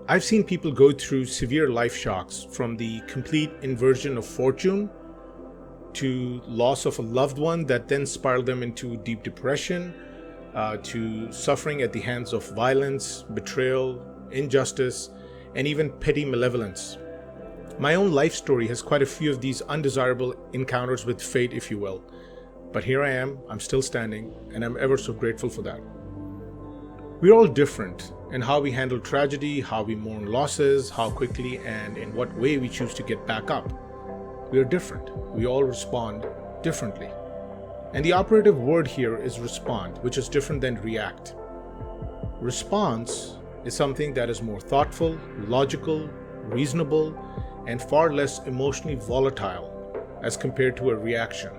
I've seen people go through severe life shocks, from the complete inversion of fortune to loss of a loved one that then spiraled them into deep depression, to suffering at the hands of violence, betrayal, injustice, and even petty malevolence. My own life story has quite a few of these undesirable encounters with fate, if you will. But here I am, I'm still standing, and I'm ever so grateful for that. We're all different in how we handle tragedy, how we mourn losses, how quickly and in what way we choose to get back up. We are different. We all respond differently. And the operative word here is respond, which is different than react. Response is something that is more thoughtful, logical, reasonable, and far less emotionally volatile as compared to a reaction.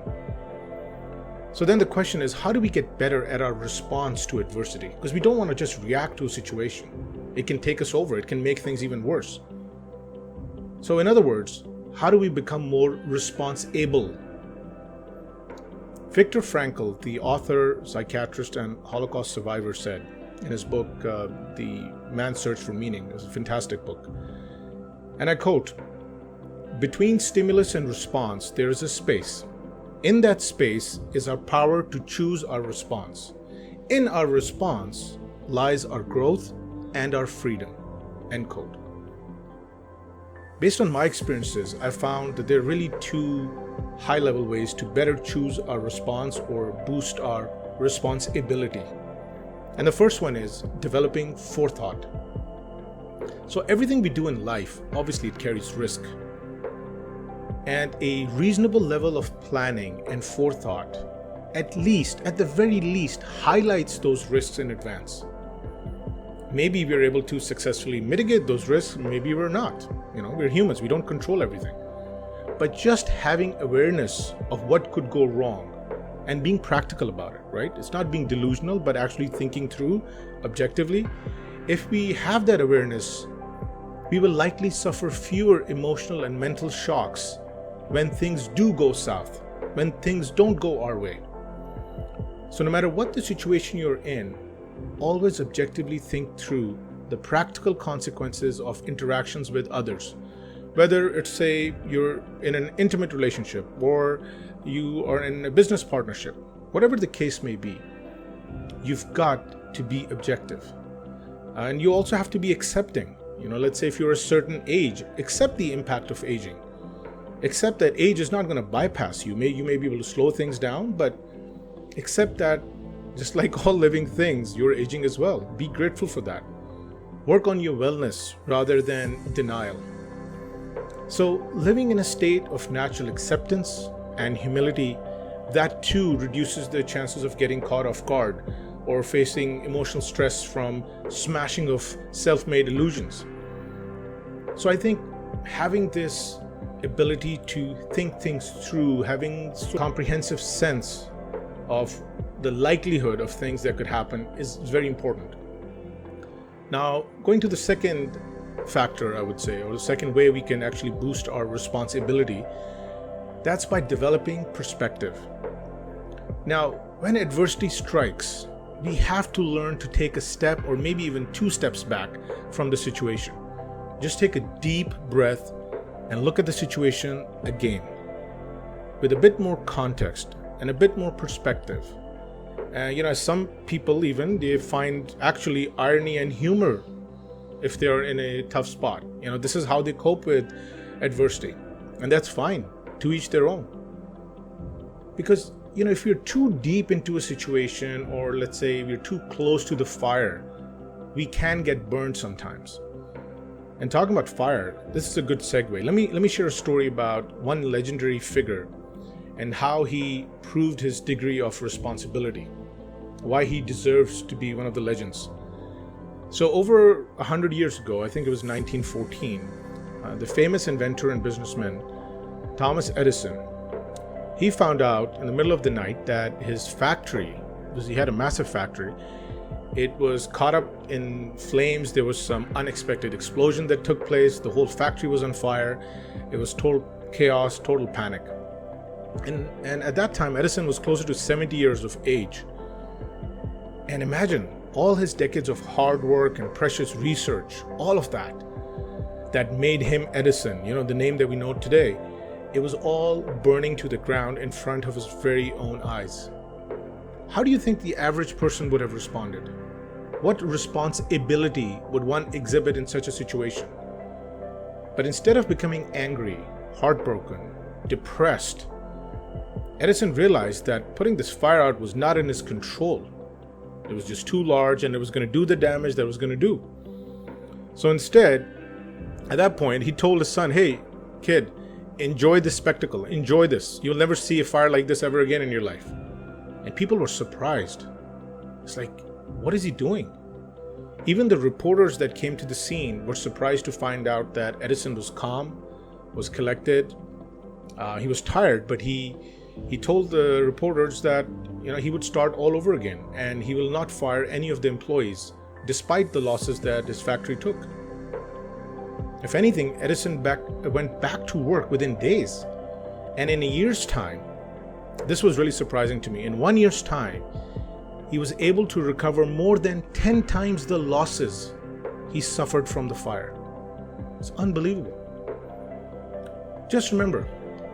So then the question is, how do we get better at our response to adversity? Because we don't want to just react to a situation. It can take us over. It can make things even worse. So in other words, how do we become more response-able? Viktor Frankl, the author, psychiatrist, and Holocaust survivor, said in his book, The Man's Search for Meaning, it's a fantastic book, and I quote, "Between stimulus and response, there is a space. In that space is our power to choose our response. In our response lies our growth and our freedom." End quote. Based on my experiences, I found that there are really two high-level ways to better choose our response or boost our responsibility. And the first one is developing forethought. So everything we do in life, obviously it carries risk. And a reasonable level of planning and forethought, at the very least, highlights those risks in advance. Maybe we're able to successfully mitigate those risks, maybe we're not. We're humans, we don't control everything. But just having awareness of what could go wrong and being practical about it, right? It's not being delusional, but actually thinking through objectively. If we have that awareness, we will likely suffer fewer emotional and mental shocks when things do go south, when things don't go our way. So no matter what the situation you're in, always objectively think through the practical consequences of interactions with others. Whether it's, say, you're in an intimate relationship or you are in a business partnership, whatever the case may be, you've got to be objective. And you also have to be accepting. Let's say if you're a certain age, accept the impact of aging. Accept that age is not going to bypass you. You may be able to slow things down, but accept that just like all living things, you're aging as well. Be grateful for that. Work on your wellness rather than denial. So living in a state of natural acceptance and humility, that too reduces the chances of getting caught off guard or facing emotional stress from smashing of self-made illusions. So I think having this ability to think things through, having a comprehensive sense of the likelihood of things that could happen is very important. Now, going to the second factor, I would say, or the second way we can actually boost our responsibility, that's by developing perspective. Now, when adversity strikes, we have to learn to take a step or maybe even 2 steps back from the situation. Just take a deep breath and look at the situation again with a bit more context and a bit more perspective. Some people even, they find actually irony and humor if they're in a tough spot. This is how they cope with adversity. And that's fine, to each their own. Because, if you're too deep into a situation, or let's say we're too close to the fire, we can get burned sometimes. And talking about fire, this is a good segue. Let me share a story about one legendary figure and how he proved his degree of responsibility, why he deserves to be one of the legends. So over 100 years ago, I think it was 1914, the famous inventor and businessman Thomas Edison, he found out in the middle of the night that his factory, because he had a massive factory, it was caught up in flames. There was some unexpected explosion that took place. The whole factory was on fire. It was total chaos, total panic. And at that time, Edison was closer to 70 years of age. And imagine all his decades of hard work and precious research, all of that made him Edison, the name that we know today, it was all burning to the ground in front of his very own eyes. How do you think the average person would have responded? What responsibility would one exhibit in such a situation? But instead of becoming angry, heartbroken, depressed, Edison realized that putting this fire out was not in his control. It was just too large and it was going to do the damage that it was going to do. So instead, at that point, he told his son, "Hey, kid, enjoy this spectacle. Enjoy this. You'll never see a fire like this ever again in your life." And people were surprised. It's like, what is he doing? Even the reporters that came to the scene were surprised to find out that Edison was calm, was collected. He was tired, but he told the reporters that he would start all over again and he will not fire any of the employees despite the losses that his factory took. If anything, Edison went back to work within days. And in a year's time, this was really surprising to me. In 1 year's time, he was able to recover more than 10 times the losses he suffered from the fire. It's unbelievable. Just remember,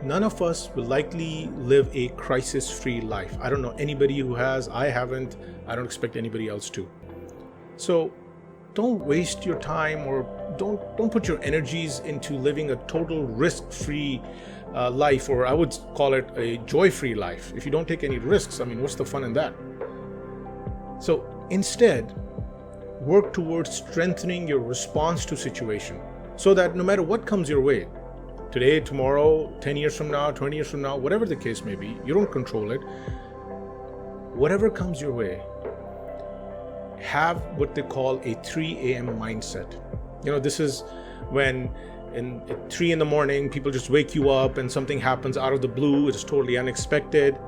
none of us will likely live a crisis-free life. I don't know anybody who has. I haven't. I don't expect anybody else to. So don't waste your time or don't put your energies into living a total risk-free life, or I would call it a joy-free life. If you don't take any risks, what's the fun in that? So instead, work towards strengthening your response to situation so that no matter what comes your way, today, tomorrow, 10 years from now, 20 years from now, whatever the case may be, you don't control it. Whatever comes your way, have what they call a 3 a.m. mindset. This is when at 3 in the morning, people just wake you up and something happens out of the blue. It's totally unexpected,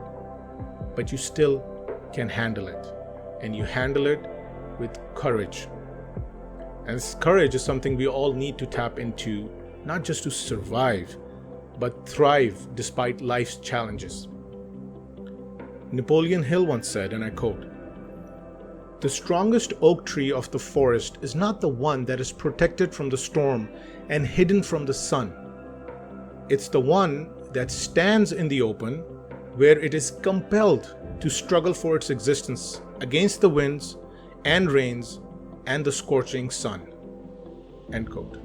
but you still can handle it. And you handle it with courage. And this courage is something we all need to tap into, not just to survive, but thrive despite life's challenges. Napoleon Hill once said, and I quote, "The strongest oak tree of the forest is not the one that is protected from the storm and hidden from the sun. It's the one that stands in the open, where it is compelled to struggle for its existence against the winds and rains and the scorching sun." End quote.